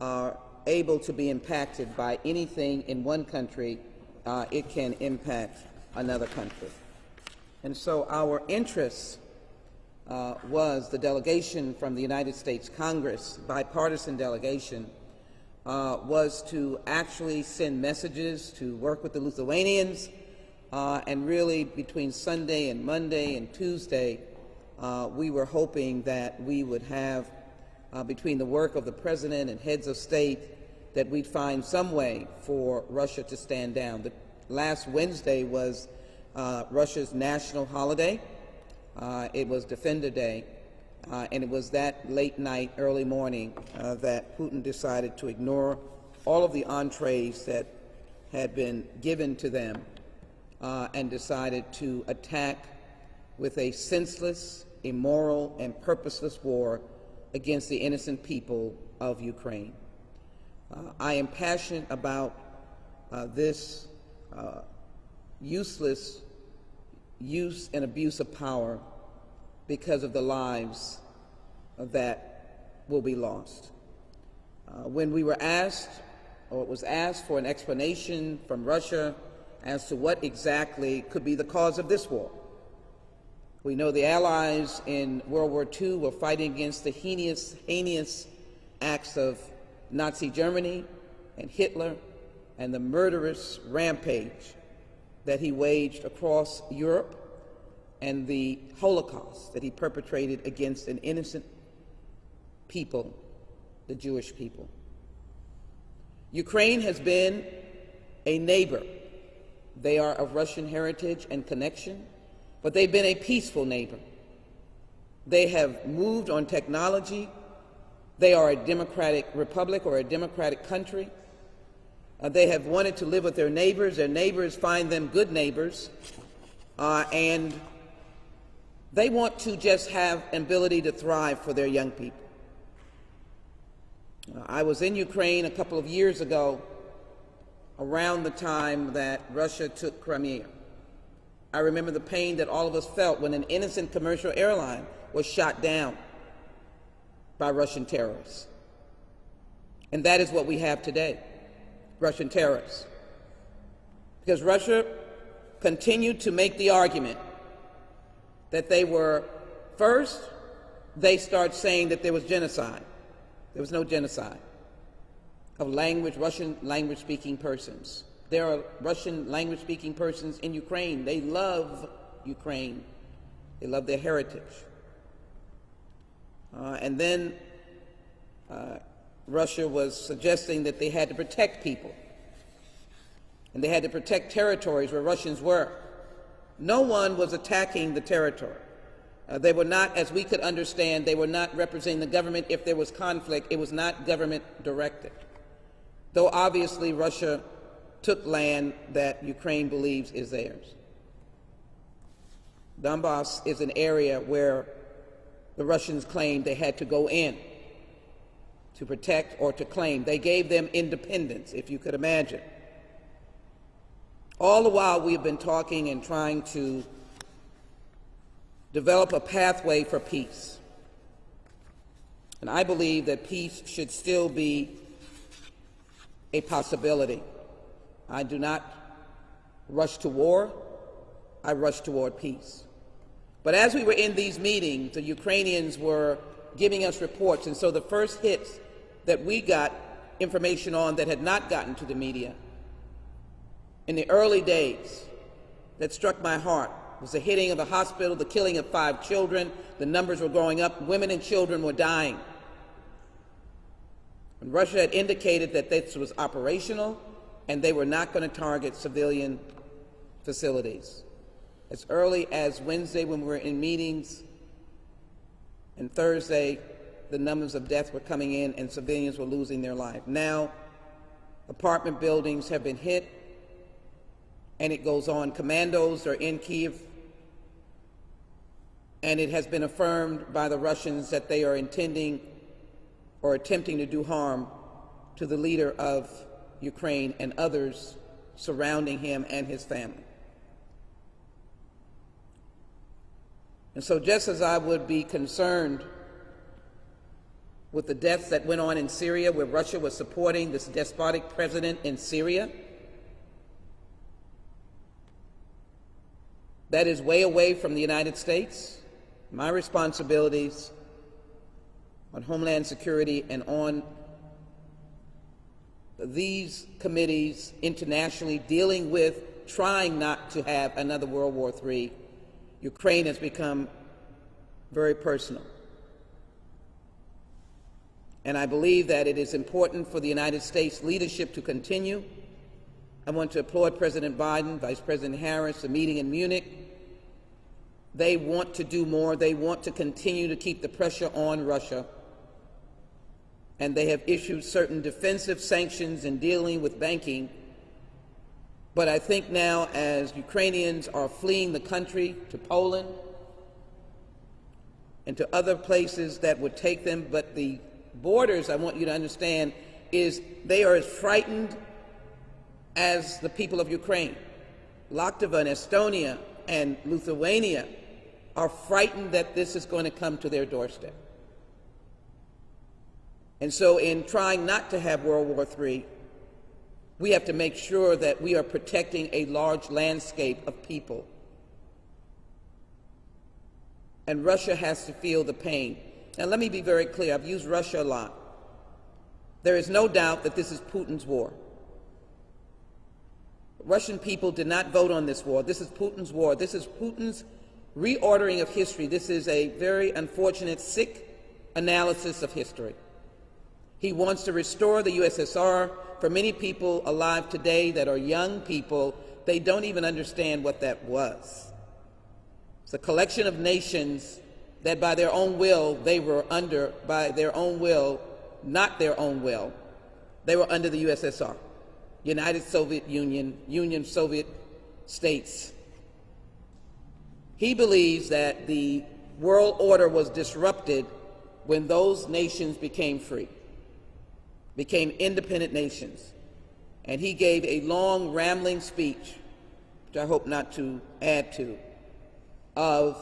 are able to be impacted by anything in one country, it can impact another country. And so our interest was the delegation from the United States Congress, bipartisan delegation, was to actually send messages to work with the Lithuanians, and really between Sunday and Monday and Tuesday, we were hoping that we would have, between the work of the President and heads of state, that we'd find some way for Russia to stand down. The last Wednesday was Russia's national holiday. It was Defender Day, and it was that late night, early morning that Putin decided to ignore all of the entrees that had been given to them and decided to attack with a senseless, immoral, and purposeless war against the innocent people of Ukraine. I am passionate about this useless use and abuse of power because of the lives that will be lost. When we were asked, or it was asked for an explanation from Russia as to what exactly could be the cause of this war. We know the Allies in World War II were fighting against the heinous acts of Nazi Germany and Hitler and the murderous rampage that he waged across Europe and the Holocaust that he perpetrated against an innocent people, the Jewish people. Ukraine has been a neighbor. They are of Russian heritage and connection, but they've been a peaceful neighbor. They have moved on technology. They are a democratic republic or a democratic country. They have wanted to live with their neighbors. Their neighbors find them good neighbors, and they want to just have an ability to thrive for their young people. I was in Ukraine a couple of years ago around the time that Russia took Crimea. I remember the pain that all of us felt when an innocent commercial airline was shot down by Russian terrorists. And that is what we have today, Russian terrorists. Because Russia continued to make the argument that they were, first, they start saying that there was genocide. There was no genocide of Russian language-speaking persons. There are Russian language-speaking persons in Ukraine. They love Ukraine. They love their heritage. And then Russia was suggesting that they had to protect people, and they had to protect territories where Russians were. No one was attacking the territory. They were not, as we could understand, they were not representing the government. If there was conflict, it was not government-directed. Though obviously Russia took land that Ukraine believes is theirs. Donbass is an area where the Russians claimed they had to go in to protect or to claim. They gave them independence, if you could imagine. All the while we've been talking and trying to develop a pathway for peace. And I believe that peace should still be a possibility. I do not rush to war. I rush toward peace. But as we were in these meetings, the Ukrainians were giving us reports, and so the first hits that we got information on that had not gotten to the media in the early days that struck my heart was the hitting of the hospital, the killing of 5 children. The numbers were going up. Women and children were dying. And Russia had indicated that this was operational and they were not going to target civilian facilities. As early as Wednesday when we were in meetings, and Thursday, the numbers of deaths were coming in and civilians were losing their life. Now, apartment buildings have been hit, and it goes on. Commandos are in Kyiv, and it has been affirmed by the Russians that they are intending or attempting to do harm to the leader of Ukraine and others surrounding him and his family. And so just as I would be concerned with the deaths that went on in Syria, where Russia was supporting this despotic president in Syria. That is way away from the United States. My responsibilities on Homeland Security and on these committees internationally dealing with trying not to have another World War III, Ukraine has become very personal. And I believe that it is important for the United States leadership to continue. I want to applaud President Biden, Vice President Harris, the meeting in Munich. They want to do more. They want to continue to keep the pressure on Russia. And they have issued certain defensive sanctions in dealing with banking. But I think now, as Ukrainians are fleeing the country to Poland and to other places that would take them, but the borders, I want you to understand, is they are as frightened as the people of Ukraine. Latvia and Estonia and Lithuania are frightened that this is going to come to their doorstep. And so in trying not to have World War III, we have to make sure that we are protecting a large landscape of people. And Russia has to feel the pain. Now, let me be very clear. I've used Russia a lot. There is no doubt that this is Putin's war. Russian people did not vote on this war. This is Putin's war. This is Putin's reordering of history. This is a very unfortunate, sick analysis of history. He wants to restore the USSR. For many people alive today that are young people, they don't even understand what that was. It's a collection of nations that by their own will, they were under, by their own will, not their own will, they were under the USSR, United Soviet Union, Union Soviet States. He believes that the world order was disrupted when those nations became free, became independent nations. And he gave a long, rambling speech, which I hope not to add to, of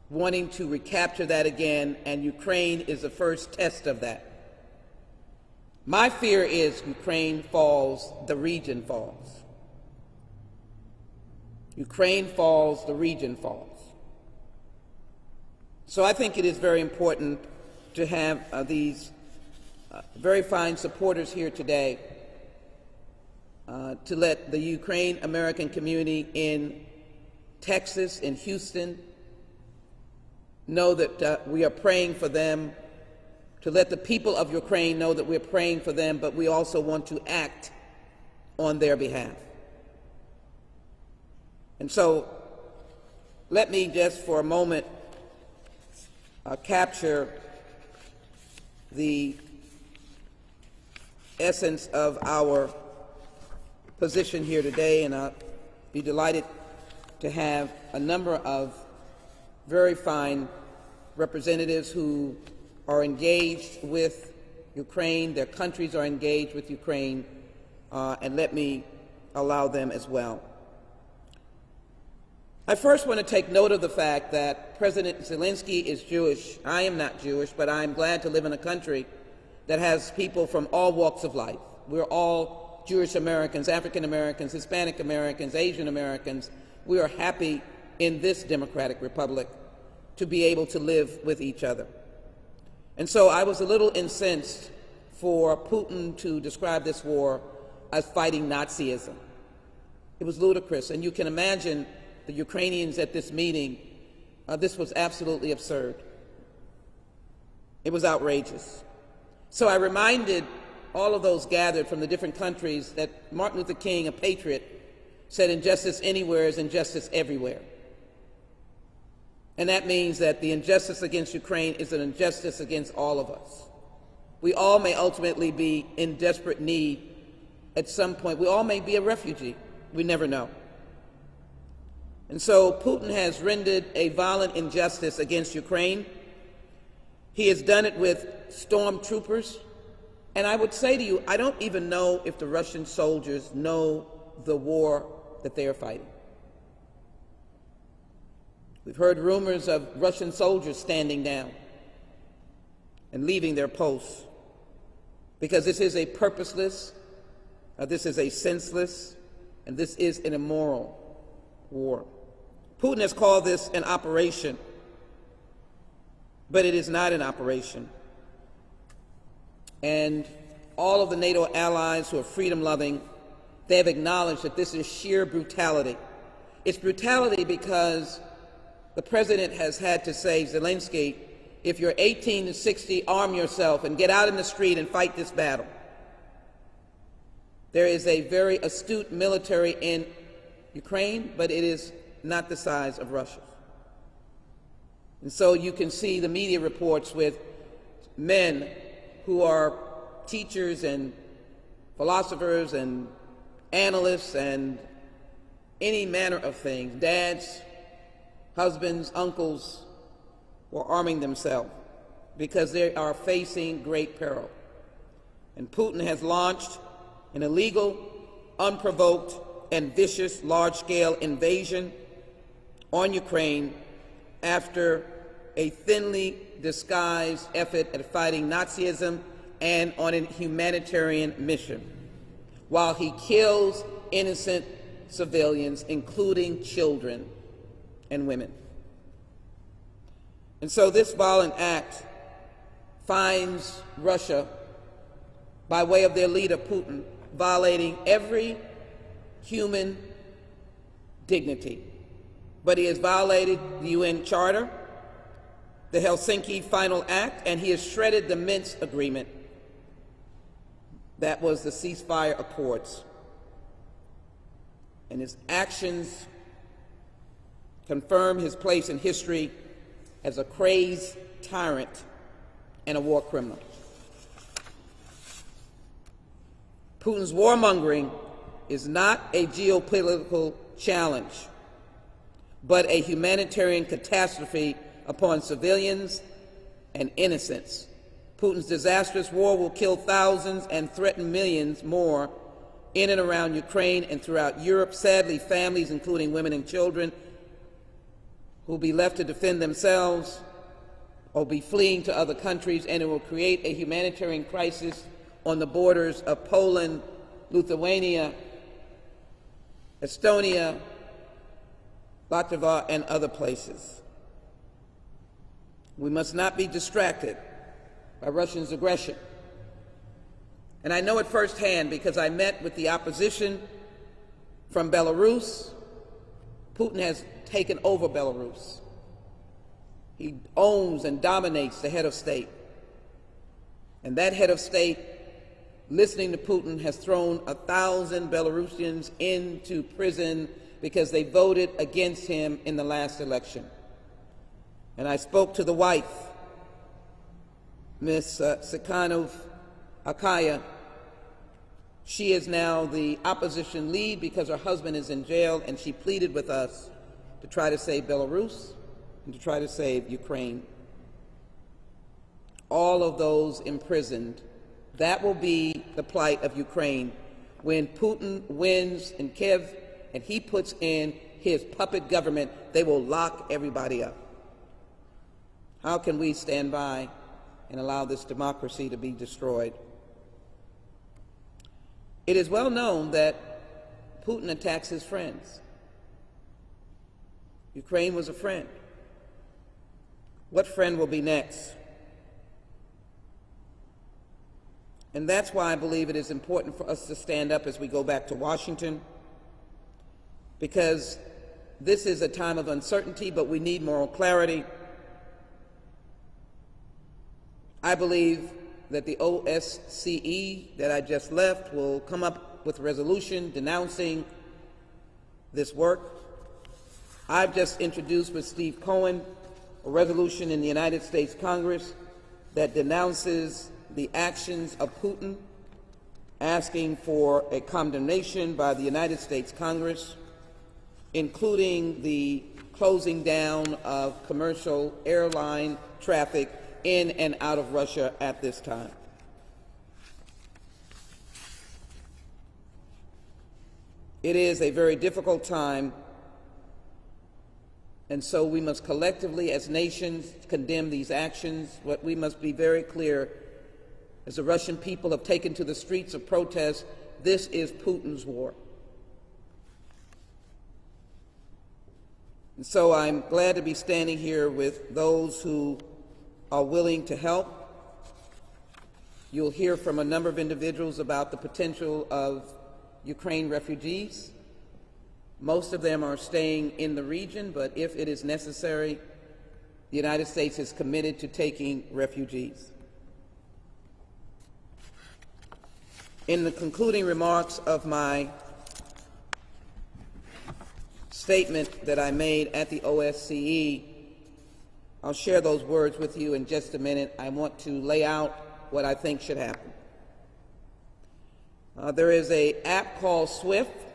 wanting to recapture that again, and Ukraine is the first test of that. My fear is Ukraine falls, the region falls. Ukraine falls, the region falls. So I think it is very important to have these very fine supporters here today to let the Ukraine American community in Texas, in Houston, know that we are praying for them, to let the people of Ukraine know that we're praying for them, but we also want to act on their behalf. And so let me just for a moment capture the essence of our position here today, and I'll be delighted to have a number of very fine representatives who are engaged with Ukraine, their countries are engaged with Ukraine, and let me allow them as well. I first want to take note of the fact that President Zelensky is Jewish. I am not Jewish, but I am glad to live in a country that has people from all walks of life. We're all Jewish Americans, African Americans, Hispanic Americans, Asian Americans. We are happy in this democratic republic to be able to live with each other. And so I was a little incensed for Putin to describe this war as fighting Nazism. It was ludicrous, and you can imagine the Ukrainians at this meeting, this was absolutely absurd. It was outrageous. So I reminded all of those gathered from the different countries that Martin Luther King, a patriot, said injustice anywhere is injustice everywhere. And that means that the injustice against Ukraine is an injustice against all of us. We all may ultimately be in desperate need at some point. We all may be a refugee. We never know. And so Putin has rendered a violent injustice against Ukraine. He has done it with stormtroopers. And I would say to you, I don't even know if the Russian soldiers know the war that they are fighting. We've heard rumors of Russian soldiers standing down. and leaving their posts, because this is a purposeless, this is a senseless, and this is an immoral war. Putin has called this an operation, but it is not an operation. And all of the NATO allies who are freedom-loving, they have acknowledged that this is sheer brutality. It's brutality because the president has had to say, Zelensky, if you're 18 to 60, arm yourself and get out in the street and fight this battle. There is a very astute military in Ukraine, but it is not the size of Russia. And so you can see the media reports with men who are teachers and philosophers and analysts and any manner of things, dads, husbands, uncles, were arming themselves because they are facing great peril. And Putin has launched an illegal, unprovoked, and vicious large-scale invasion on Ukraine after a thinly disguised effort at fighting Nazism and on a humanitarian mission, while he kills innocent civilians, including children and women. And so this violent act finds Russia, by way of their leader, Putin, violating every human dignity. But he has violated the UN Charter, the Helsinki Final Act, and he has shredded the Minsk Agreement. That was the ceasefire accords. And his actions confirm his place in history as a crazed tyrant and a war criminal. Putin's warmongering is not a geopolitical challenge, but a humanitarian catastrophe upon civilians and innocents. Putin's disastrous war will kill thousands and threaten millions more in and around Ukraine and throughout Europe. Sadly, families, including women and children, who will be left to defend themselves or be fleeing to other countries, and it will create a humanitarian crisis on the borders of Poland, Lithuania, Estonia, Latvia, and other places. We must not be distracted by Russia's aggression. And I know it firsthand because I met with the opposition from Belarus. Putin has taken over Belarus. He owns and dominates the head of state. And that head of state, listening to Putin, has thrown 1,000 Belarusians into prison because they voted against him in the last election. And I spoke to the wife, Ms. Tsikhanov Akaya. She is now the opposition lead because her husband is in jail, and she pleaded with us to try to save Belarus and to try to save Ukraine. All of those imprisoned, that will be the plight of Ukraine when Putin wins in Kiev and he puts in his puppet government. They will lock everybody up. How can we stand by and allow this democracy to be destroyed? It is well known that Putin attacks his friends. Ukraine was a friend. What friend will be next? And that's why I believe it is important for us to stand up as we go back to Washington, because this is a time of uncertainty, but we need moral clarity. I believe that the OSCE that I just left will come up with a resolution denouncing this work. I've just introduced with Steve Cohen a resolution in the United States Congress that denounces the actions of Putin, asking for a condemnation by the United States Congress, including the closing down of commercial airline traffic in and out of Russia at this time. It is a very difficult time And so we must collectively, as nations, condemn these actions. What we must be very clear, as the Russian people have taken to the streets of protest, this is Putin's war. And so I'm glad to be standing here with those who are willing to help. You'll hear from a number of individuals about the potential of Ukraine refugees. Most of them are staying in the region, but if it is necessary, the United States is committed to taking refugees. In the concluding remarks of my statement that I made at the OSCE, I'll share those words with you in just a minute. I want to lay out what I think should happen. There is an app called SWIFT.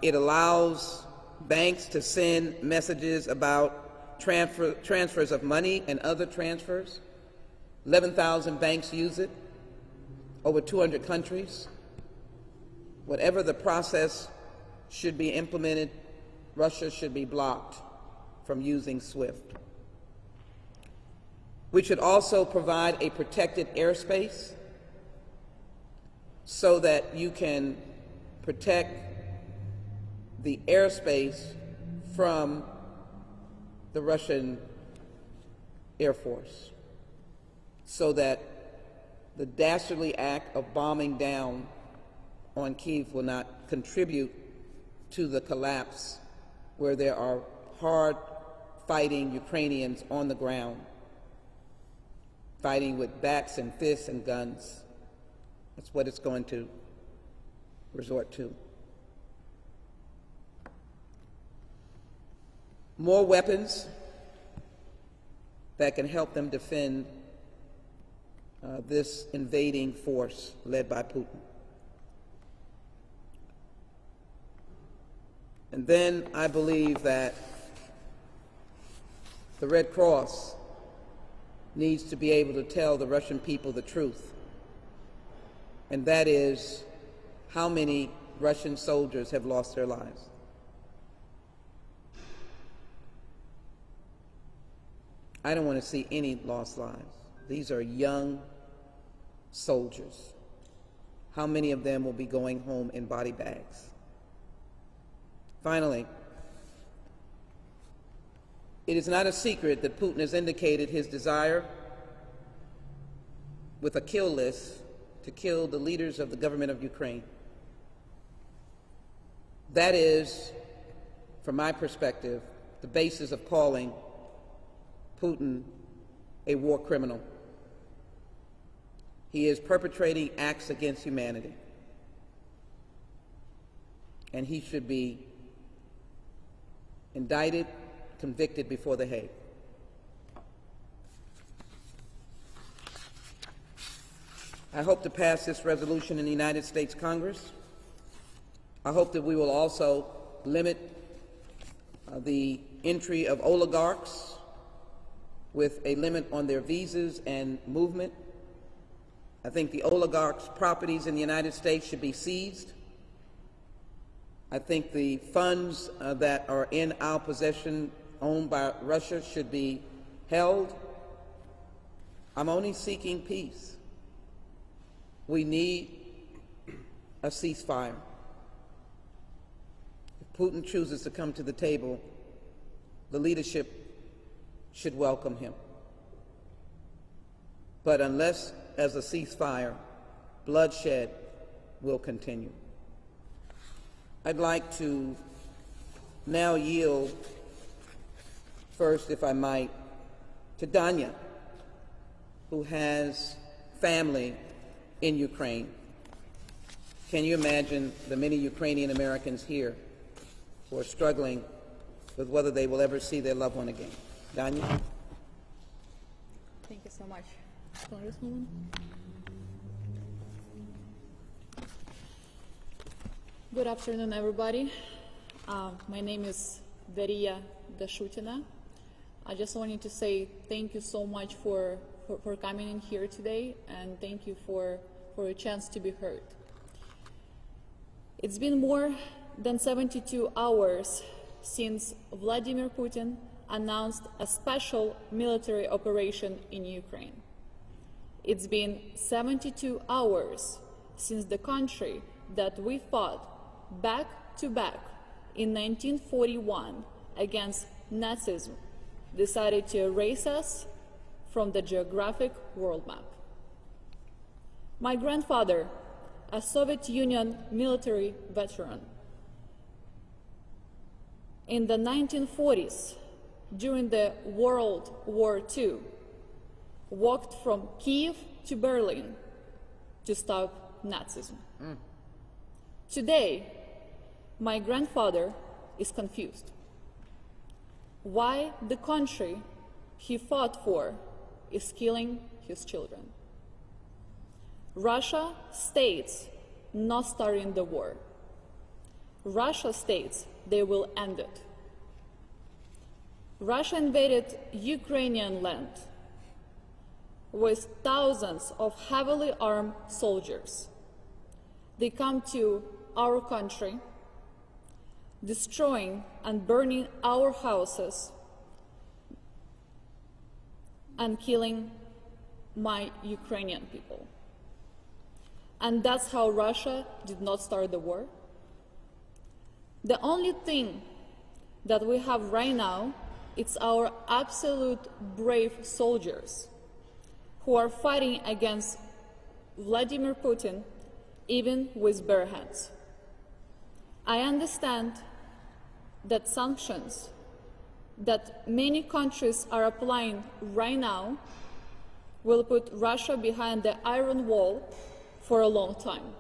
It allows banks to send messages about transfers of money and other transfers. 11,000 banks use it, over 200 countries. Whatever the process should be implemented, Russia should be blocked from using SWIFT. We should also provide a protected airspace so that you can protect the airspace from the Russian Air Force, so that the dastardly act of bombing down on Kyiv will not contribute to the collapse where there are hard-fighting Ukrainians on the ground, fighting with bats and fists and guns. That's what it's going to resort to. More weapons that can help them defend this invading force led by Putin. And then I believe that the Red Cross needs to be able to tell the Russian people the truth, and that is how many Russian soldiers have lost their lives. I don't want to see any lost lives. These are young soldiers. How many of them will be going home in body bags? Finally, it is not a secret that Putin has indicated his desire with a kill list to kill the leaders of the government of Ukraine. That is, from my perspective, the basis of calling Putin a war criminal. He is perpetrating acts against humanity, and he should be indicted, convicted before The Hague. I hope to pass this resolution in the United States Congress. I hope that we will also limit the entry of oligarchs with a limit on their visas and movement. I think the oligarchs' properties in the United States should be seized. I think the funds that are in our possession owned by Russia should be held. I'm only seeking peace. We need a ceasefire. If Putin chooses to come to the table, the leadership should welcome him. But unless there's a ceasefire, bloodshed will continue. I'd like to now yield first, if I might, to Danya, who has family in Ukraine. Can you imagine the many Ukrainian Americans here who are struggling with whether they will ever see their loved one again? Danya? Thank you so much, Congresswoman. Good afternoon, everybody. My name is Daria Dashutina. I just wanted to say thank you so much for coming in here today, and thank you for a chance to be heard. It's been more than 72 hours since Vladimir Putin announced a special military operation in Ukraine. It's been 72 hours since the country that we fought back to back in 1941 against Nazism decided to erase us from the geographic world map. My grandfather, a Soviet Union military veteran, in the 1940s, during the World War II, walked from Kiev to Berlin to stop Nazism. Today, my grandfather is confused. Why the country he fought for is killing his children. Russia states not starting the war. Russia states they will end it. Russia invaded Ukrainian land with thousands of heavily armed soldiers. They come to our country, destroying and burning our houses and killing my Ukrainian people. And that's how Russia did not start the war. The only thing that we have right now is our absolute brave soldiers who are fighting against Vladimir Putin even with bare hands. I understand that sanctions that many countries are applying right now will put Russia behind the iron wall for a long time.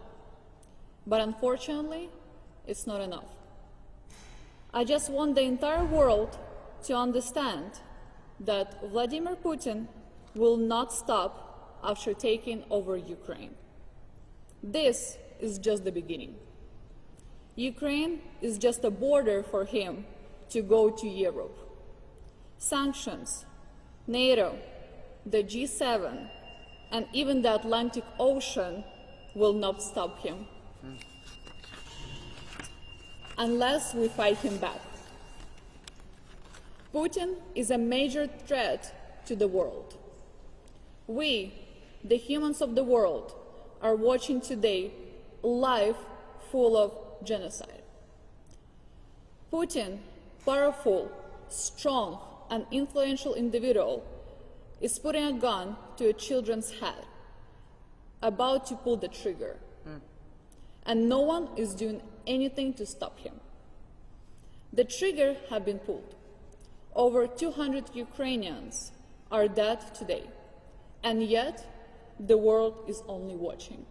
But unfortunately, it's not enough. I just want the entire world to understand that Vladimir Putin will not stop after taking over Ukraine. This is just the beginning. Ukraine is just a border for him to go to Europe. Sanctions, NATO, the G7, and even the Atlantic Ocean will not stop him unless we fight him back. Putin is a major threat to the world. We, the humans of the world, are watching today a life full of genocide. Putin, powerful, strong, and influential individual, is putting a gun to a children's head, about to pull the trigger. And no one is doing anything to stop him. The trigger has been pulled. Over 200 Ukrainians are dead today, and yet the world is only watching,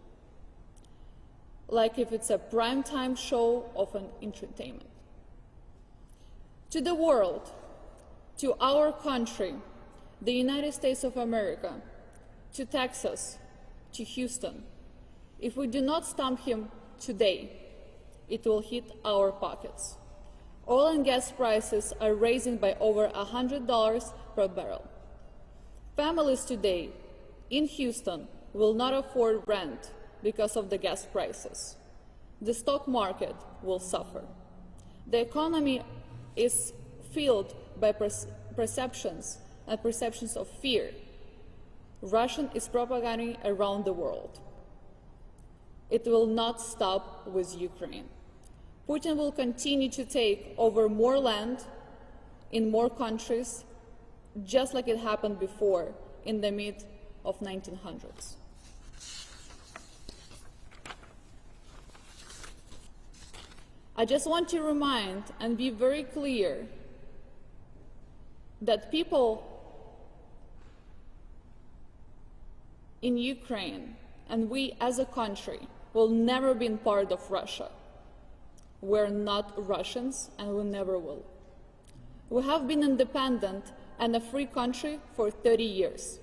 like if it's a primetime show of an entertainment. To the world, to our country, the United States of America, to Texas, to Houston, if we do not stop him today, it will hit our pockets. Oil and gas prices are rising by over $100 per barrel. Families today in Houston will not afford rent because of the gas prices. The stock market will suffer. The economy is filled by perceptions and perceptions of fear. Russia is propagating around the world. It will not stop with Ukraine. Putin will continue to take over more land in more countries, just like it happened before in the mid of 1900s. I just want to remind and be very clear that people in Ukraine and we as a country will never be part of Russia. We're not Russians and we never will. We have been independent and a free country for 30 years.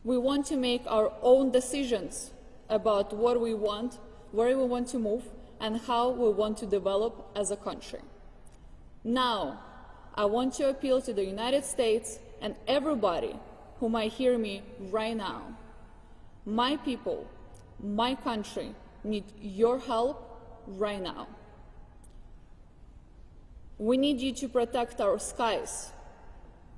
We want to make our own decisions about what we want, where we want to move, and how we want to develop as a country. Now, I want to appeal to the United States and everybody who might hear me right now. My people, my country need your help right now. We need you to protect our skies.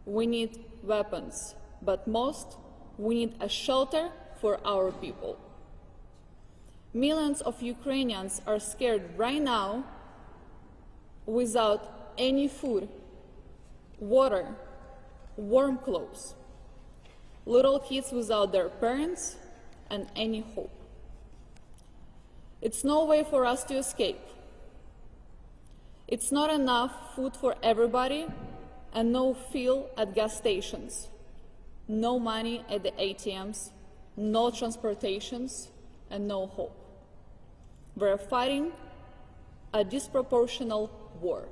We need weapons, but most, we need a shelter for our people. Millions of Ukrainians are scared right now without any food, water, warm clothes. Little kids without their parents and any hope. It's no way for us to escape. It's not enough food for everybody and no fuel at gas stations, no money at the ATMs, no transportations, and no hope. We're fighting a disproportional war.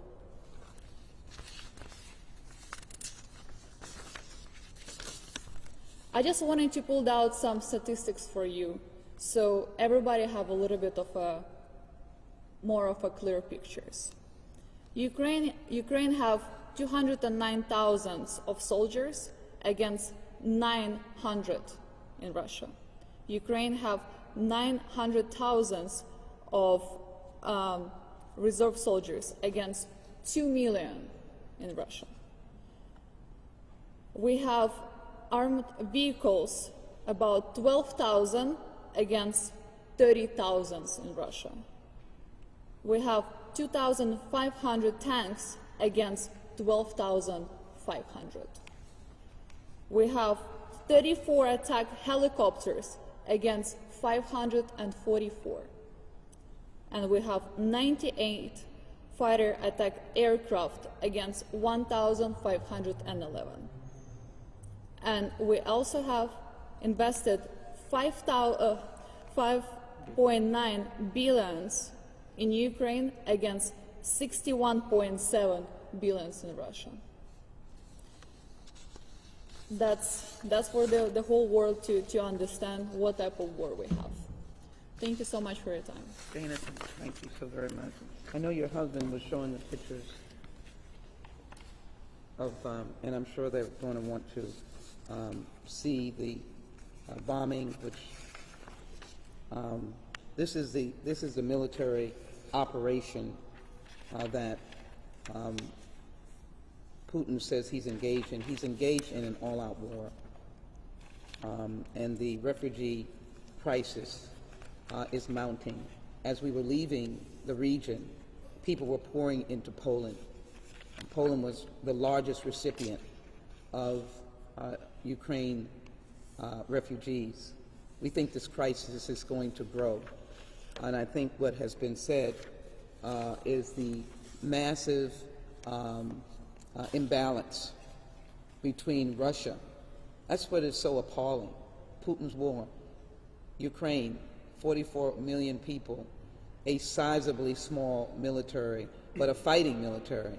I just wanted to pull out some statistics for you so everybody have a little bit of more of a clear pictures. Ukraine have 209,000 of soldiers against 900 in Russia. Ukraine have 900,000 of reserve soldiers against 2 million in Russia. We have armed vehicles, about 12,000 against 30,000 in Russia. We have 2,500 tanks against 12,500. We have 34 attack helicopters against 544. And we have 98 fighter attack aircraft against 1,511. And we also have invested 5.9 billion in Ukraine against 61.7 billion in Russia. That's for the whole world to understand what type of war we have. Thank you so much for your time. Dana, thank you so very much. I know your husband was showing the pictures of, and I'm sure they're going to want to see the bombing, which this is the military operation that Putin says he's engaged in. He's engaged in an all-out war, and the refugee crisis is mounting. As we were leaving the region, people were pouring into Poland. Poland was the largest recipient of Ukraine refugees. We think this crisis is going to grow. And I think what has been said is the massive imbalance between Russia. That's what is so appalling. Putin's war, Ukraine, 44 million people, a sizably small military, but a fighting military,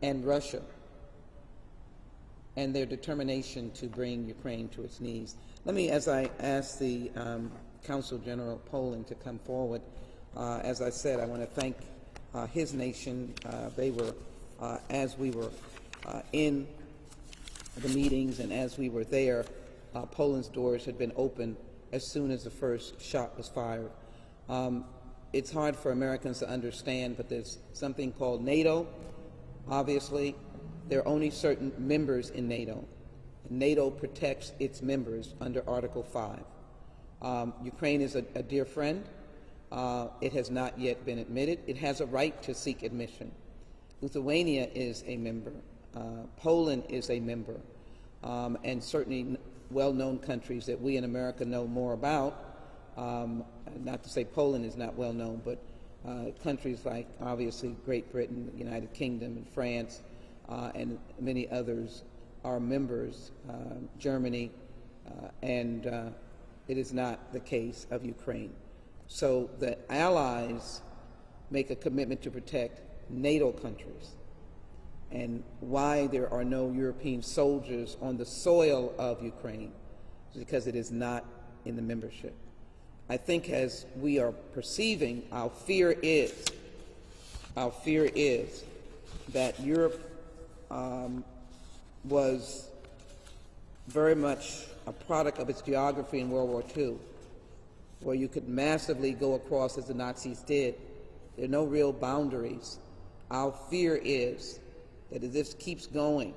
and Russia, and their determination to bring Ukraine to its knees. Let me, as I ask the Consul General Poland to come forward, as I said, I want to thank his nation. They were, as we were in the meetings and as we were there, Poland's doors had been open as soon as the first shot was fired. It's hard for Americans to understand, but there's something called NATO. Obviously, there are only certain members in NATO. NATO protects its members under Article 5. Ukraine is a dear friend. It has not yet been admitted. It has a right to seek admission. Lithuania is a member. Poland is a member. And certainly well-known countries that we in America know more about. Not to say Poland is not well-known, but countries like, obviously, Great Britain, the United Kingdom, and France, and many others are members, Germany, and it is not the case of Ukraine. So the allies make a commitment to protect NATO countries. And why there are no European soldiers on the soil of Ukraine is because it is not in the membership. I think as we are perceiving, our fear is that Europe was very much a product of its geography in World War II, where you could massively go across as the Nazis did. There are no real boundaries Our fear is that if this keeps going,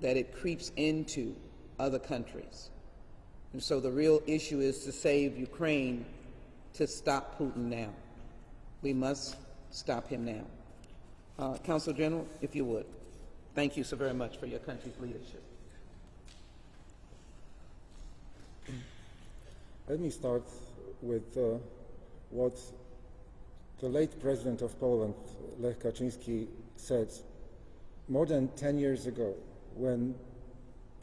that it creeps into other countries. And so the real issue is to save Ukraine, to stop Putin now. We must stop him now. Counsel General, if you would. Thank you so very much for your country's leadership. Let me start with what the late President of Poland, Lech Kaczynski, said more than 10 years ago, when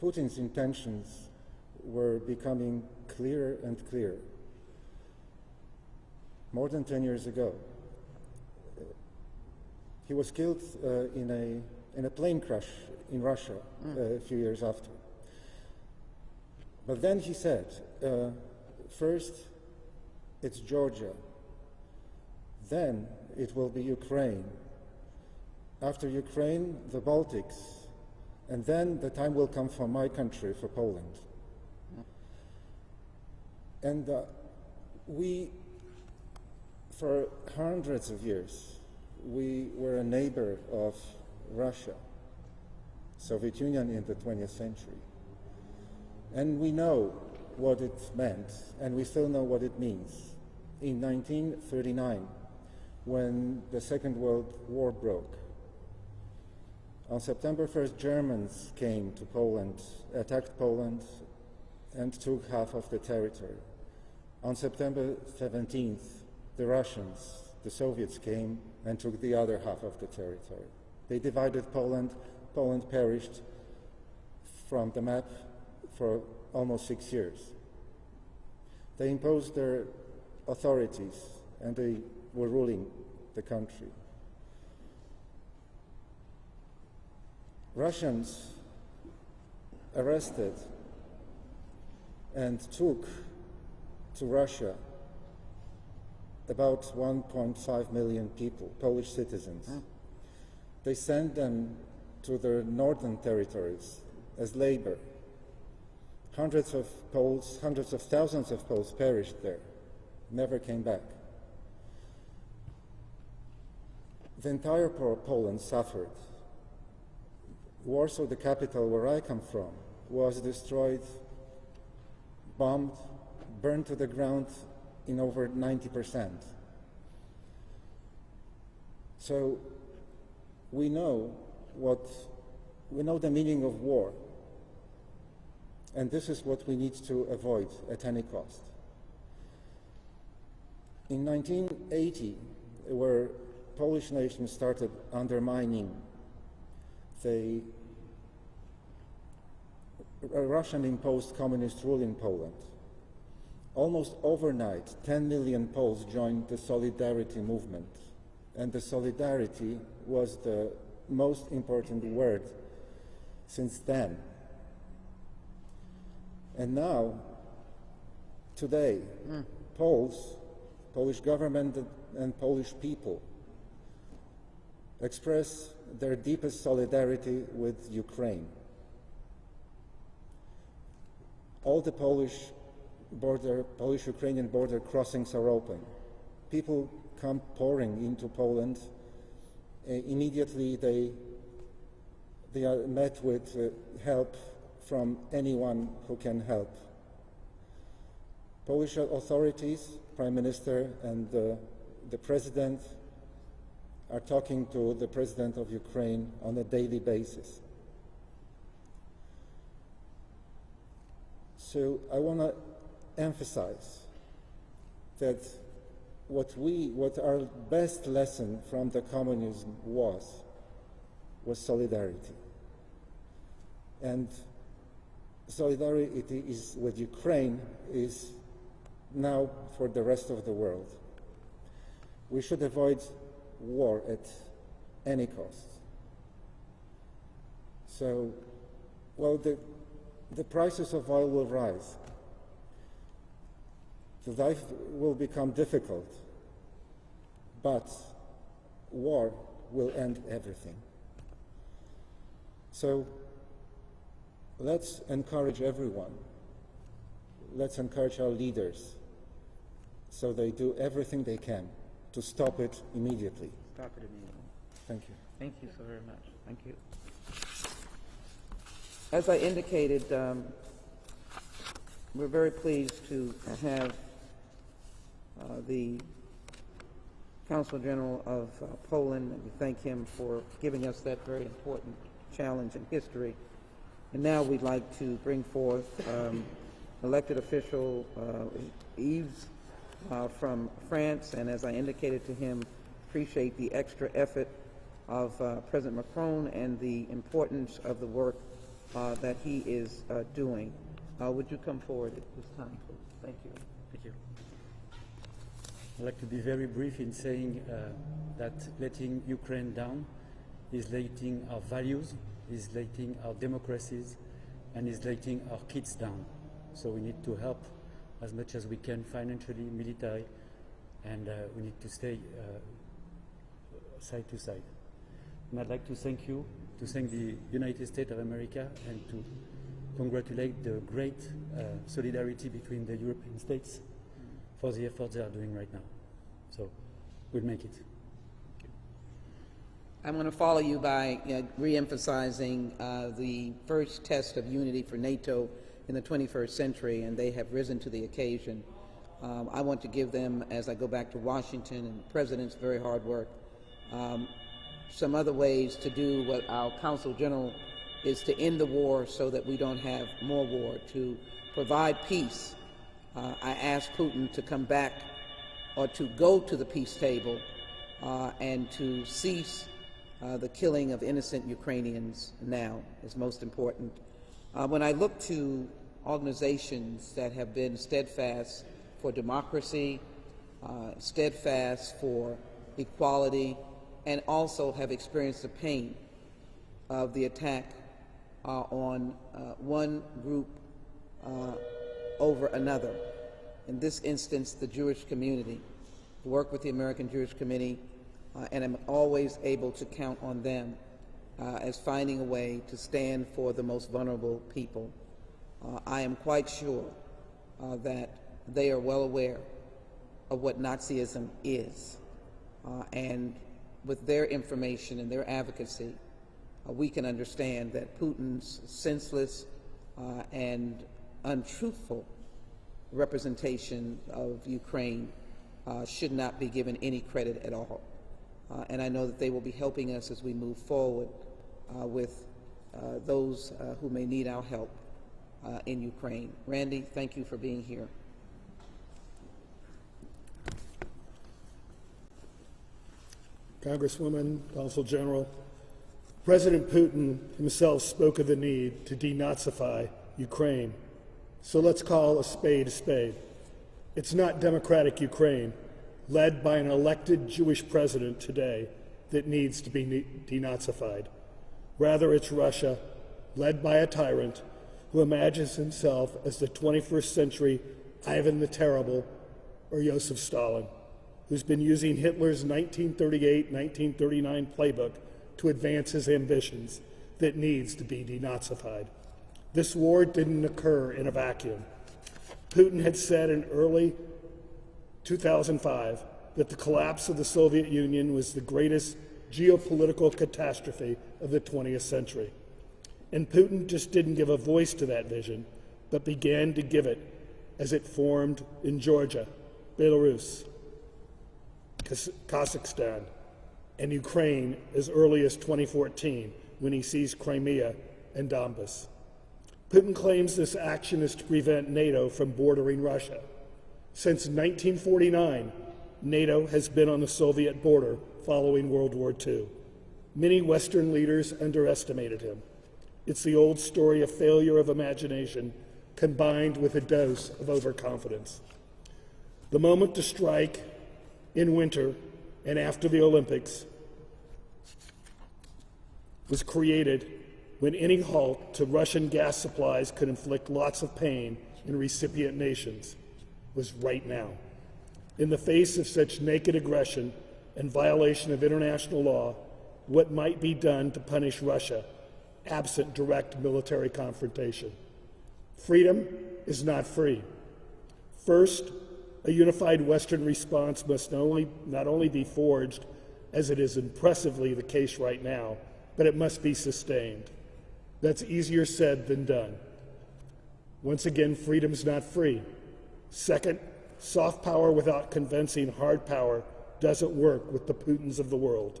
Putin's intentions were becoming clearer and clearer. More than 10 years ago. He was killed in a plane crash in Russia a few years after. But then he said, first it's Georgia, then it will be Ukraine, after Ukraine, the Baltics, and then the time will come for my country, for Poland. And we, for hundreds of years, we were a neighbor of Russia, Soviet Union in the 20th century. And we know what it meant, and we still know what it means. In 1939, when the Second World War broke, on September 1st, Germans came to Poland, attacked Poland, and took half of the territory. On September 17th, the Russians, the Soviets, came and took the other half of the territory. They divided Poland. Poland perished from the map for almost 6 years. They imposed their authorities and they were ruling the country. Russians arrested and took to Russia about 1.5 million people, Polish citizens. They sent them to their northern territories as labor. Hundreds of thousands of Poles perished there, never came back. The entire Poland suffered. Warsaw, the capital where I come from, was destroyed, bombed, burned to the ground in over 90%. So we know the meaning of war, and this is what we need to avoid at any cost. In 1980, where Polish nation started undermining the Russian-imposed communist rule in Poland, almost overnight, 10 million Poles joined the Solidarity movement. And the solidarity was the most important word since then. And now, today, Poles, Polish government and Polish people express their deepest solidarity with Ukraine. All the Polish-Ukrainian border crossings are open. People come pouring into Poland. Immediately they are met with help from anyone who can help. Polish authorities, Prime Minister and the President are talking to the President of Ukraine on a daily basis. So I want to emphasize that what our best lesson from the communism was solidarity. And solidarity is with Ukraine is now for the rest of the world. We should avoid war at any cost. So, well, the prices of oil will rise. The life will become difficult, but war will end everything. So let's encourage everyone. Let's encourage our leaders so they do everything they can to stop it immediately. Stop it immediately. Thank you. Thank you so very much. Thank you. As I indicated, we're very pleased to have the Consul General of Poland, and we thank him for giving us that very important challenge in history. And now we'd like to bring forth elected official Yves from France, and as I indicated to him, appreciate the extra effort of President Macron and the importance of the work that he is doing. Would you come forward at this time, please? Thank you. Thank you. I'd like to be very brief in saying that letting Ukraine down is letting our values, is letting our democracies, and is letting our kids down. So we need to help as much as we can financially, military, and we need to stay side to side. And I'd like to thank you, to thank the United States of America, and to congratulate the great solidarity between the European states for the efforts they are doing right now. So we'll make it. I'm going to follow you by re-emphasizing the first test of unity for NATO in the 21st century, and they have risen to the occasion. I want to give them, as I go back to Washington and the President's very hard work, some other ways to do what our Consul General is to end the war so that we don't have more war, to provide peace. I asked Putin to come back or to go to the peace table and to cease the killing of innocent Ukrainians now is most important. When I look to organizations that have been steadfast for democracy, steadfast for equality, and also have experienced the pain of the attack on one group over another, in this instance the Jewish community, work with the American Jewish Committee, and I'm always able to count on them as finding a way to stand for the most vulnerable people. I am quite sure that they are well aware of what Nazism is, and with their information and their advocacy, we can understand that Putin's senseless and untruthful representation of Ukraine should not be given any credit at all. And I know that they will be helping us as we move forward with those who may need our help in Ukraine. Randy, thank you for being here. Congresswoman, Consul General, President Putin himself spoke of the need to denazify Ukraine. So let's call a spade a spade. It's not democratic Ukraine, led by an elected Jewish president today, that needs to be denazified. Rather, it's Russia, led by a tyrant who imagines himself as the 21st century Ivan the Terrible or Joseph Stalin, who's been using Hitler's 1938-1939 playbook to advance his ambitions, that needs to be denazified. This war didn't occur in a vacuum. Putin had said in early 2005 that the collapse of the Soviet Union was the greatest geopolitical catastrophe of the 20th century. And Putin just didn't give a voice to that vision, but began to give it as it formed in Georgia, Belarus, Kazakhstan, and Ukraine as early as 2014, when he seized Crimea and Donbas. Putin claims this action is to prevent NATO from bordering Russia. Since 1949, NATO has been on the Soviet border following World War II. Many Western leaders underestimated him. It's the old story of failure of imagination combined with a dose of overconfidence. The moment to strike in winter and after the Olympics was created when any halt to Russian gas supplies could inflict lots of pain in recipient nations was right now. In the face of such naked aggression and violation of international law, what might be done to punish Russia, absent direct military confrontation? Freedom is not free. First, a unified Western response must not only be forged as it is impressively the case right now, but it must be sustained. That's easier said than done. Once again, freedom's not free. Second, soft power without convincing hard power doesn't work with the Putins of the world.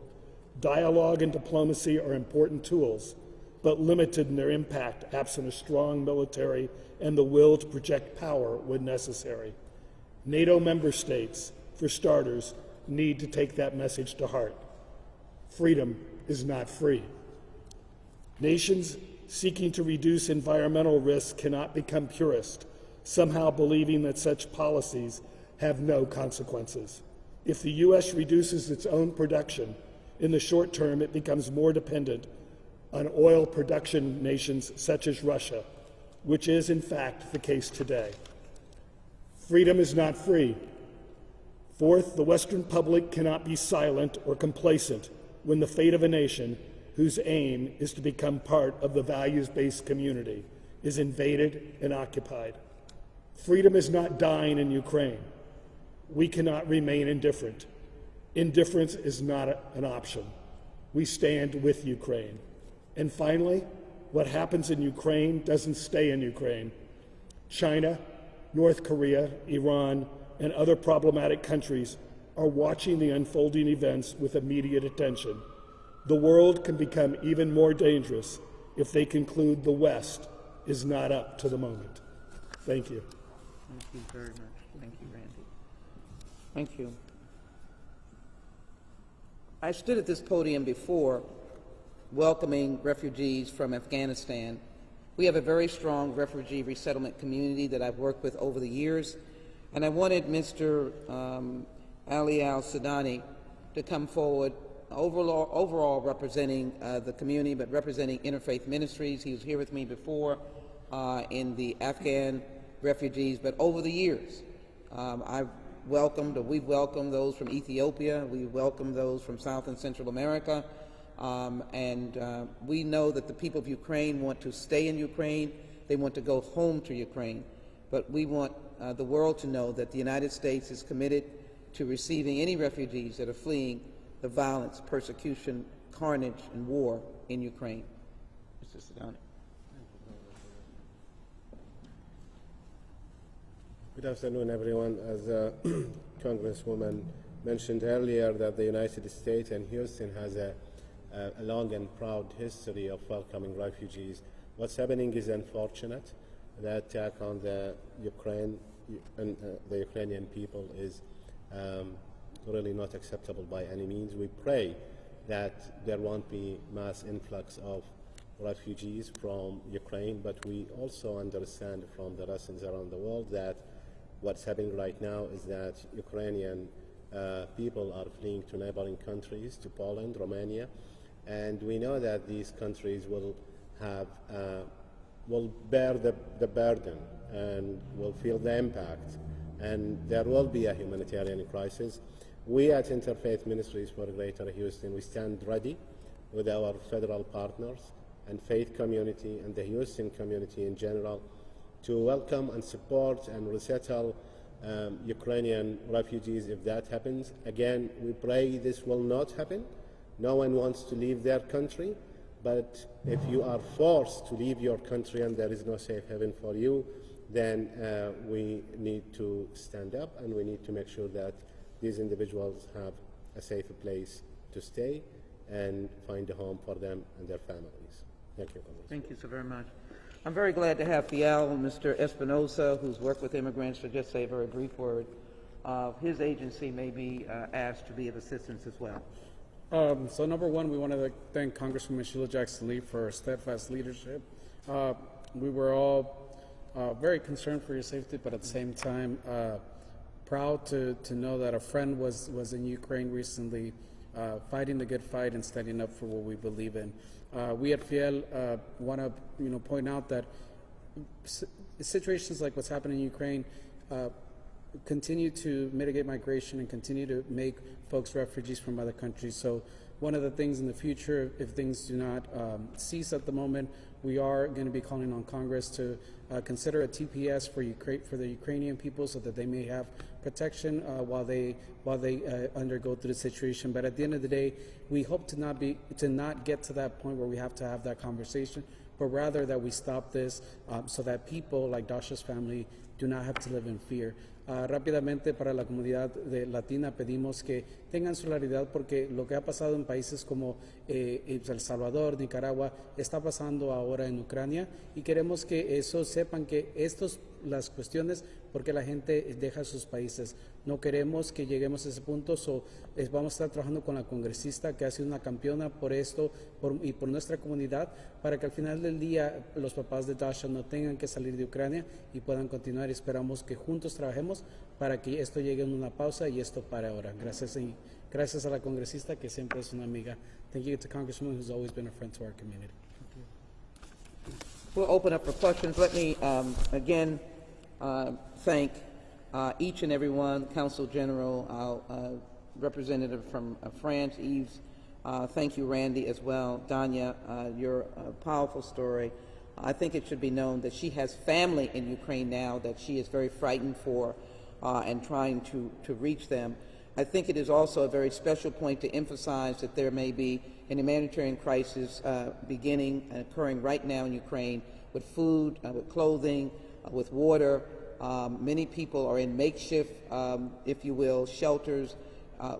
Dialogue and diplomacy are important tools, but limited in their impact absent a strong military and the will to project power when necessary. NATO member states, for starters, need to take that message to heart. Freedom is not free. Nations seeking to reduce environmental risks cannot become purist, somehow believing that such policies have no consequences. If the U.S. reduces its own production, in the short term it becomes more dependent on oil production nations such as Russia, which is in fact the case today. Freedom is not free. Fourth, the Western public cannot be silent or complacent when the fate of a nation whose aim is to become part of the values-based community is invaded and occupied. Freedom is not dying in Ukraine. We cannot remain indifferent. Indifference is not an option. We stand with Ukraine. And finally, what happens in Ukraine doesn't stay in Ukraine. China, North Korea, Iran, and other problematic countries are watching the unfolding events with immediate attention. The world can become even more dangerous if they conclude the West is not up to the moment. Thank you. Thank you very much. Thank you, Randy. Thank you. I stood at this podium before welcoming refugees from Afghanistan. We have a very strong refugee resettlement community that I've worked with over the years, and I wanted Mr. Ali al-Sudani to come forward, overall representing the community, but representing Interfaith Ministries. He was here with me before in the Afghan refugees, but over the years, we've welcomed those from Ethiopia, we've welcomed those from South and Central America, and we know that the people of Ukraine want to stay in Ukraine, they want to go home to Ukraine, but we want the world to know that the United States is committed to receiving any refugees that are fleeing the violence, persecution, carnage, and war in Ukraine. Mr. Sudani. Good afternoon, everyone. As Congresswoman mentioned earlier, that the United States and Houston has a long and proud history of welcoming refugees. What's happening is unfortunate. The attack on the Ukraine and the Ukrainian people is really not acceptable by any means. We pray that there won't be mass influx of refugees from Ukraine, but we also understand from the lessons around the world that what's happening right now is that Ukrainian people are fleeing to neighboring countries, to Poland, Romania, and we know that these countries will bear the burden and will feel the impact, and there will be a humanitarian crisis. We at Interfaith Ministries for Greater Houston, we stand ready with our federal partners and faith community and the Houston community in general to welcome and support and resettle Ukrainian refugees if that happens. Again, we pray this will not happen. No one wants to leave their country, but if you are forced to leave your country and there is no safe haven for you, then we need to stand up and we need to make sure that these individuals have a safe place to stay and find a home for them and their families. Thank you, Congress. Thank you so very much. I'm very glad to have Fiel, Mr. Espinosa, who's worked with immigrants, to just say a very brief word. His agency may be asked to be of assistance as well. So number one, we want to thank Congresswoman Sheila Jackson Lee for her steadfast leadership. We were all very concerned for your safety, but at the same time, proud to know that a friend was in Ukraine recently, fighting the good fight and standing up for what we believe in. We at Fiel want to point out that situations like what's happening in Ukraine continue to mitigate migration and continue to make folks refugees from other countries. So one of the things in the future, if things do not cease at the moment, we are going to be calling on Congress to consider a TPS for the Ukrainian people so that they may have protection while they undergo through the situation. But at the end of the day, we hope to not get to that point where we have to have that conversation, but rather that we stop this so that people like Dasha's family do not have to live in fear. Rápidamente, para la comunidad latina pedimos que tengan solidaridad porque lo que ha pasado en países como El Salvador, Nicaragua, está pasando ahora en Ucrania, y queremos que eso sepan que las cuestiones porque la gente deja sus países. No queremos que lleguemos a ese punto, vamos a estar trabajando con la congresista que ha sido una campeona por esto y por nuestra comunidad, para que al final del día los papás de Dasha no tengan que salir de Ucrania y puedan continuar. Esperamos que juntos trabajemos para que esto llegue a una pausa y esto pare ahora. Gracias a la congresista que siempre es una amiga. Thank you to Congresswoman who's always been a friend to our community. We'll open up for questions. Let me again thank each and every one, Council General, our representative from France, Yves. Thank you, Randy, as well. Danya, your powerful story. I think it should be known that she has family in Ukraine now that she is very frightened for and trying to reach them. I think it is also a very special point to emphasize that there may be an humanitarian crisis beginning and occurring right now in Ukraine with food, with clothing, with water. Many people are in makeshift, if you will, shelters.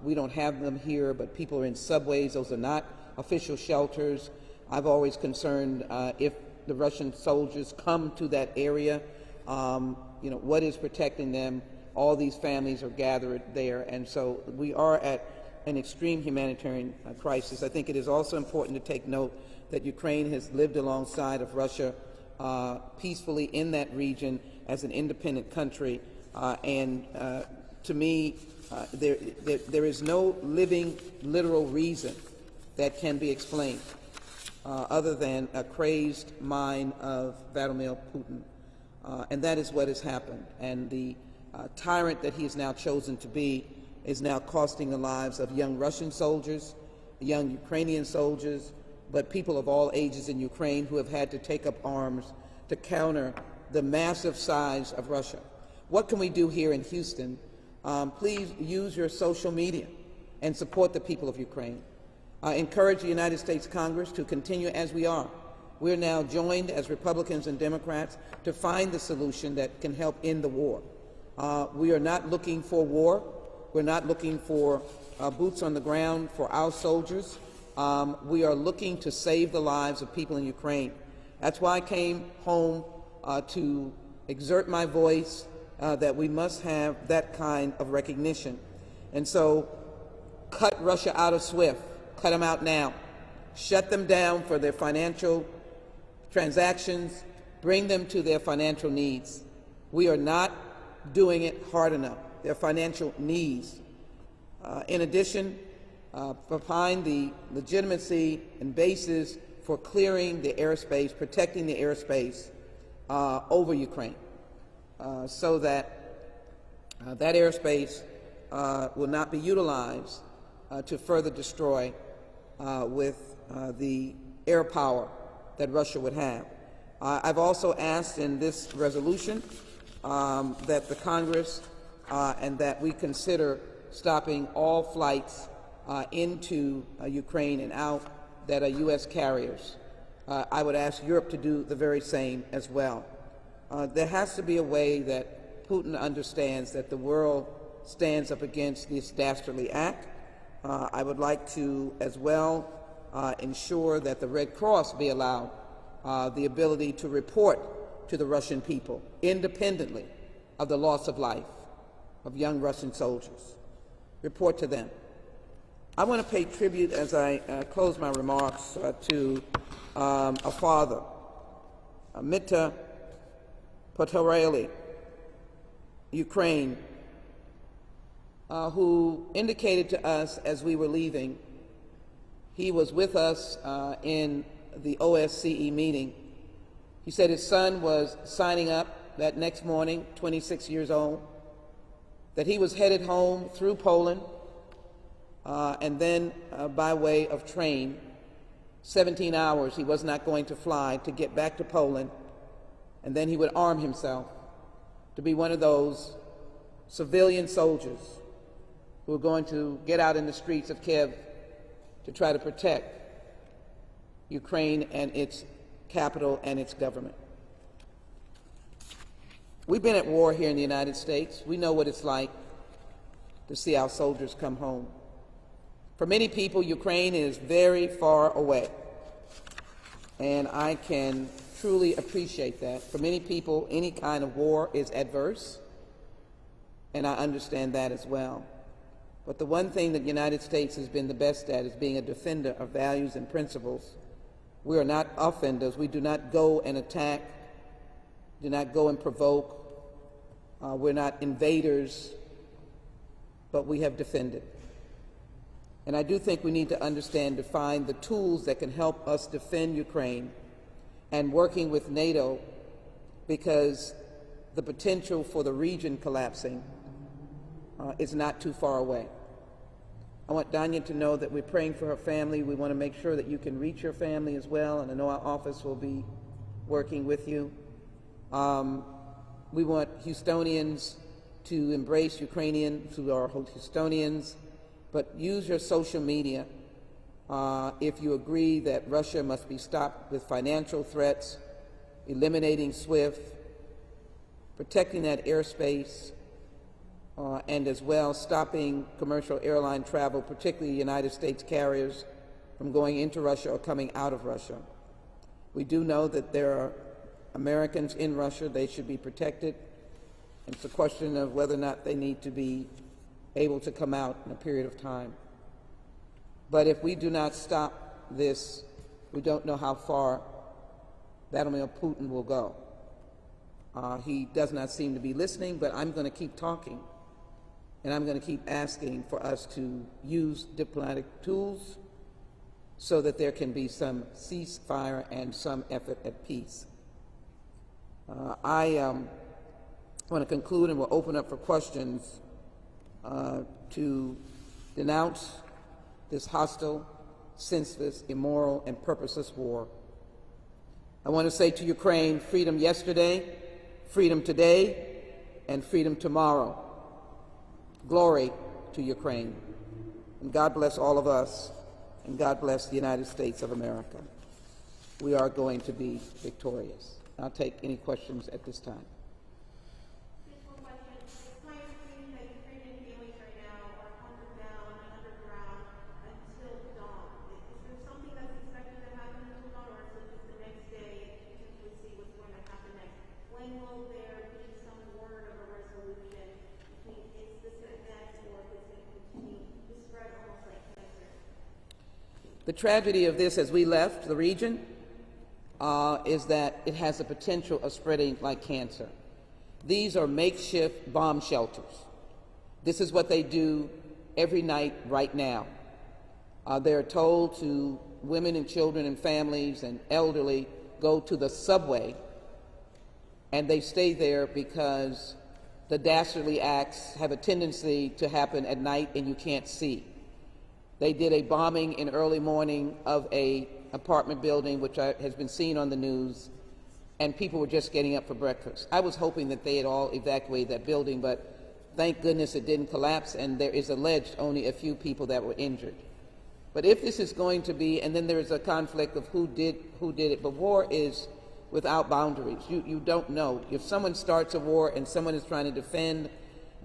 We don't have them here, but people are in subways. Those are not official shelters. I've always concerned if the Russian soldiers come to that area, what is protecting them? All these families are gathered there, and so we are at an extreme humanitarian crisis. I think it is also important to take note that Ukraine has lived alongside of Russia peacefully in that region as an independent country, and to me, there is no living, literal reason that can be explained other than a crazed mind of Vladimir Putin, and that is what has happened. And the tyrant that he has now chosen to be is now costing the lives of young Russian soldiers, young Ukrainian soldiers, but people of all ages in Ukraine who have had to take up arms to counter the massive size of Russia. What can we do here in Houston? Please use your social media and support the people of Ukraine. Encourage the United States Congress to continue as we are. We're now joined as Republicans and Democrats to find the solution that can help end the war. We are not looking for war. We're not looking for boots on the ground for our soldiers. We are looking to save the lives of people in Ukraine. That's why I came home to exert my voice that we must have that kind of recognition. And so cut Russia out of SWIFT. Cut them out now. Shut them down for their financial transactions. Bring them to their financial needs. We are not doing it hard enough. Their financial needs. In addition, find the legitimacy and basis for clearing the airspace, protecting the airspace over Ukraine, so that that airspace will not be utilized to further destroy with the air power that Russia would have. I've also asked in this resolution that the Congress and that we consider stopping all flights into Ukraine and out that are U.S. carriers. I would ask Europe to do the very same as well. There has to be a way that Putin understands that the world stands up against this dastardly act. I would like to, as well, ensure that the Red Cross be allowed the ability to report to the Russian people independently of the loss of life of young Russian soldiers. Report to them. I want to pay tribute as I close my remarks to a father, Mita Potorelli, Ukraine, who indicated to us as we were leaving, he was with us in the OSCE meeting. He said his son was signing up that next morning, 26 years old, that he was headed home through Poland, and then by way of train, 17 hours he was not going to fly to get back to Poland, and then he would arm himself to be one of those civilian soldiers who are going to get out in the streets of Kiev to try to protect Ukraine and its capital and its government. We've been at war here in the United States. We know what it's like to see our soldiers come home. For many people, Ukraine is very far away, and I can truly appreciate that. For many people, any kind of war is adverse, and I understand that as well. But the one thing that the United States has been the best at is being a defender of values and principles. We are not offenders. We do not go and attack, do not go and provoke. We're not invaders, but we have defended. And I do think we need to understand, define the tools that can help us defend Ukraine, and working with NATO, because the potential for the region collapsing is not too far away. I want Danya to know that we're praying for her family. We want to make sure that you can reach your family as well, and I know our office will be working with you. We want Houstonians to embrace Ukrainians who are Houstonians, but use your social media if you agree that Russia must be stopped with financial threats, eliminating SWIFT, protecting that airspace, and as well stopping commercial airline travel, particularly United States carriers, from going into Russia or coming out of Russia. We do know that there are Americans in Russia. They should be protected. It's a question of whether or not they need to be able to come out in a period of time. But if we do not stop this, we don't know how far Vladimir Putin will go. He does not seem to be listening, but I'm going to keep talking, and I'm going to keep asking for us to use diplomatic tools so that there can be some ceasefire and some effort at peace. I want to conclude, and we'll open up for questions, to denounce this hostile, senseless, immoral, and purposeless war. I want to say to Ukraine, freedom yesterday, freedom today, and freedom tomorrow. Glory to Ukraine. And God bless all of us, and God bless the United States of America. We are going to be victorious. I'll take any questions at this time. The tragedy of this as we left the region is that it has the potential of spreading like cancer. These are makeshift bomb shelters. This is what they do every night right now. They're told to women and children and families and elderly, go to the subway, and they stay there because the dastardly acts have a tendency to happen at night and you can't see. They did a bombing in early morning of an apartment building, which has been seen on the news, and people were just getting up for breakfast. I was hoping that they had all evacuated that building, but thank goodness it didn't collapse, and there is alleged only a few people that were injured. But if this is going to be, and then there is a conflict of who did it, but war is without boundaries. You don't know. If someone starts a war and someone is trying to defend,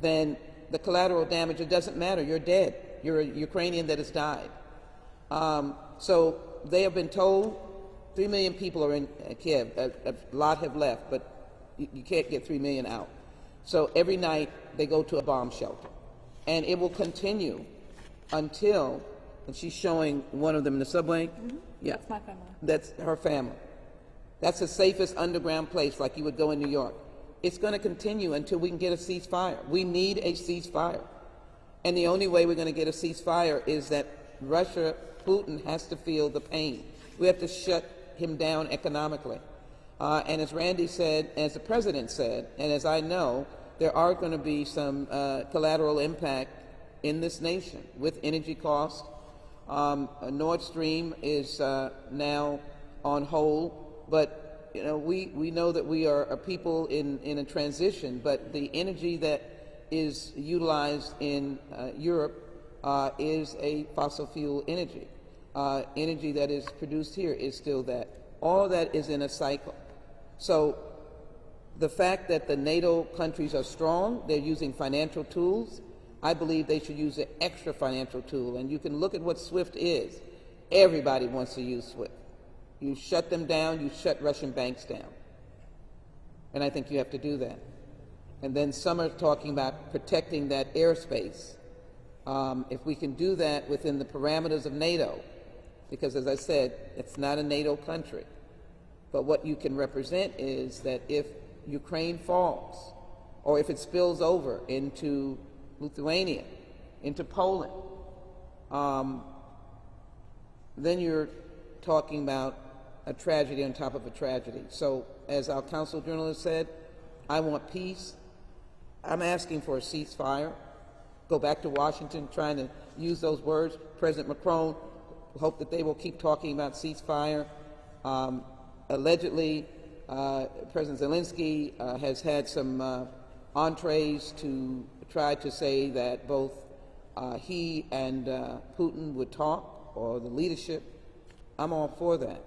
then the collateral damage, it doesn't matter. You're dead. You're a Ukrainian that has died. So they have been told 3 million people are in Kiev. A lot have left, but you can't get 3 million out. So every night they go to a bomb shelter. And it will continue until, and she's showing one of them in the subway. Mm-hmm. Yeah. That's my family. That's her family. That's the safest underground place, like you would go in New York. It's going to continue until we can get a ceasefire. We need a ceasefire. And the only way we're going to get a ceasefire is that Russia, Putin, has to feel the pain. We have to shut him down economically. And as Randy said, as the president said, and as I know, there are going to be some collateral impact in this nation with energy costs. Nord Stream is now on hold, but we know that we are a people in a transition, but the energy that is utilized in Europe is a fossil fuel energy. Energy that is produced here is still that. All of that is in a cycle. So the fact that the NATO countries are strong, they're using financial tools, I believe they should use an extra financial tool. And you can look at what SWIFT is. Everybody wants to use SWIFT. You shut them down, you shut Russian banks down. And I think you have to do that. And then some are talking about protecting that airspace. If we can do that within the parameters of NATO, because as I said, it's not a NATO country. But what you can represent is that if Ukraine falls, or if it spills over into Lithuania, into Poland, then you're talking about a tragedy on top of a tragedy. So as our council journalist said, I want peace. I'm asking for a ceasefire. Go back to Washington trying to use those words. President Macron, hope that they will keep talking about ceasefire. Allegedly, President Zelensky has had some entrees to try to say that both he and Putin would talk, or the leadership. I'm all for that.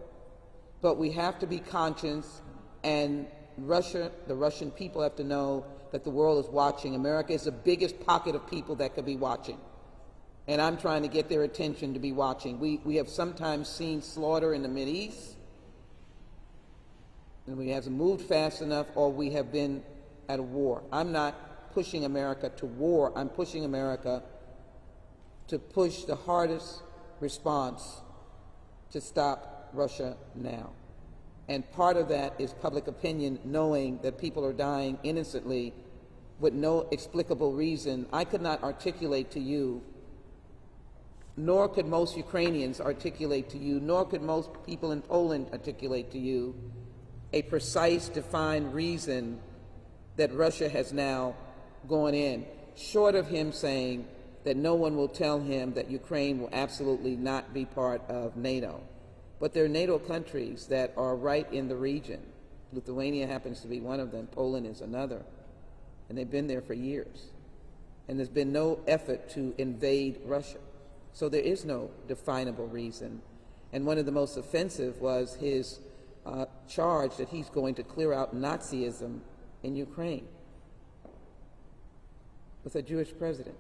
But we have to be conscious, and Russia, the Russian people have to know that the world is watching. America is the biggest pocket of people that could be watching. And I'm trying to get their attention to be watching. We have sometimes seen slaughter in the Mideast, and we haven't moved fast enough, or we have been at a war. I'm not pushing America to war. I'm pushing America to push the hardest response to stop Russia now. And part of that is public opinion, knowing that people are dying innocently with no explicable reason. I could not articulate to you, nor could most Ukrainians articulate to you, nor could most people in Poland articulate to you a precise, defined reason that Russia has now gone in, short of him saying that no one will tell him that Ukraine will absolutely not be part of NATO. But there are NATO countries that are right in the region. Lithuania happens to be one of them. Poland is another. And they've been there for years. And there's been no effort to invade Russia. So there is no definable reason. And one of the most offensive was his charge that he's going to clear out Nazism in Ukraine with a Jewish president.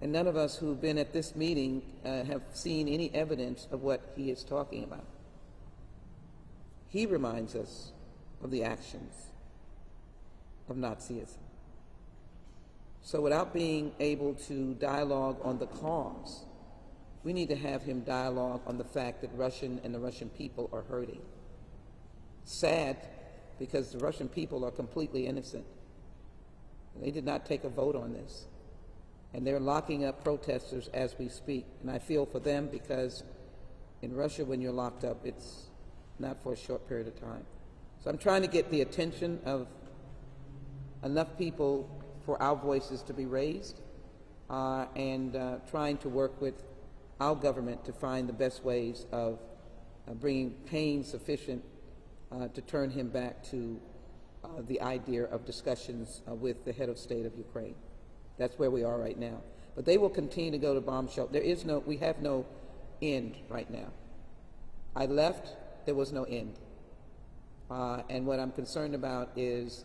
And none of us who've been at this meeting have seen any evidence of what he is talking about. He reminds us of the actions of Nazism. So without being able to dialogue on the cause, we need to have him dialogue on the fact that Russian and the Russian people are hurting. Sad, because the Russian people are completely innocent. They did not take a vote on this. And they're locking up protesters as we speak. And I feel for them, because in Russia, when you're locked up, it's not for a short period of time. So I'm trying to get the attention of enough people for our voices to be raised, and trying to work with our government to find the best ways of bringing pain sufficient to turn him back to the idea of discussions with the head of state of Ukraine. That's where we are right now. But they will continue to go to bomb shelter. We have no end right now. I left, there was no end. And what I'm concerned about is,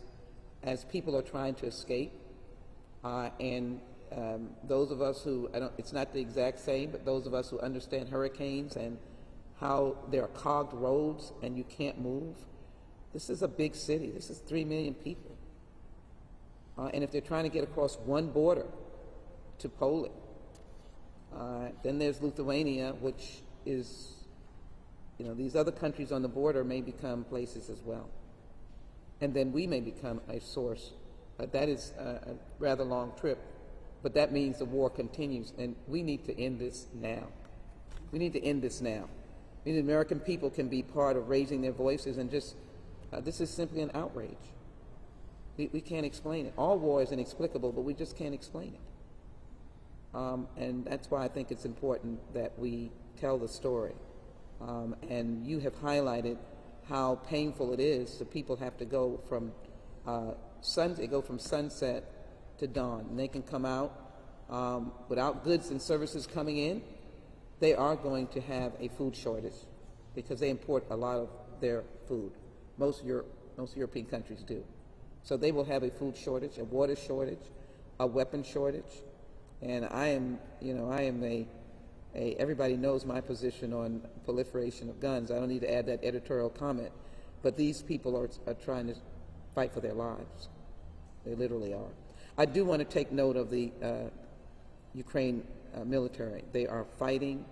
as people are trying to escape, and those of us who, it's not the exact same, but those of us who understand hurricanes and how there are clogged roads and you can't move. This is a big city. This is 3 million people. And if they're trying to get across one border to Poland, then there's Lithuania, which is, these other countries on the border may become places as well. And then we may become a source. That is a rather long trip, but that means the war continues, and we need to end this now. We need to end this now. The American people can be part of raising their voices, and just, this is simply an outrage. We can't explain it. All war is inexplicable, but we just can't explain it. And that's why I think it's important that we tell the story. And you have highlighted how painful it is. The people have to go from sunset to dawn, and they can come out without goods and services coming in. They are going to have a food shortage because they import a lot of their food. Most European countries do. So they will have a food shortage, a water shortage, a weapon shortage. And I am everybody knows my position on proliferation of guns. I don't need to add that editorial comment. But these people are trying to fight for their lives. They literally are. I do want to take note of the Ukraine military. They are fighting.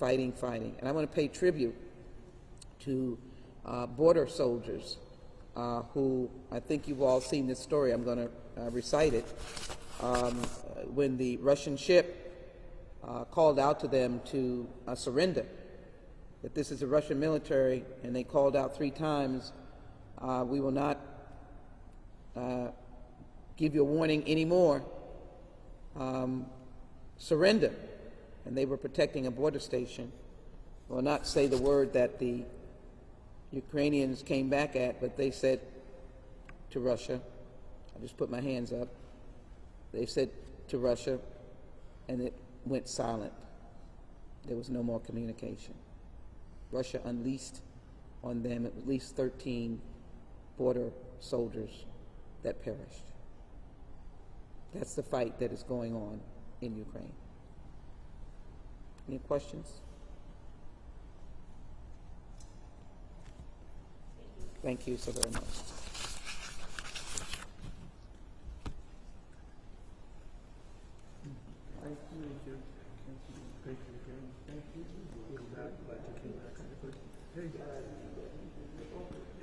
And I want to pay tribute to border soldiers who, I think you've all seen this story. I'm going to recite it. When the Russian ship called out to them to surrender, that this is the Russian military, and they called out 3 times, we will not give you a warning anymore, surrender. And they were protecting a border station. I will not say the word that the Ukrainians came back at, but they said to Russia, I just put my hands up, they said to Russia, and it went silent. There was no more communication. Russia unleashed on them at least 13 border soldiers that perished. That's the fight that is going on in Ukraine. Any questions? Thank you so very much.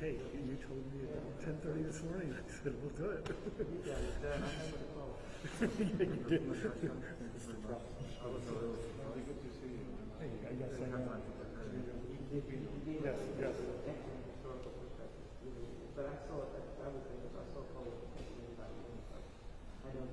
Hey, you told me at 10:30 this morning. I said, we'll do it. Yeah, you did. Hey, I got some. Yes, yes. But I saw it, I was there, I saw Cole. I don't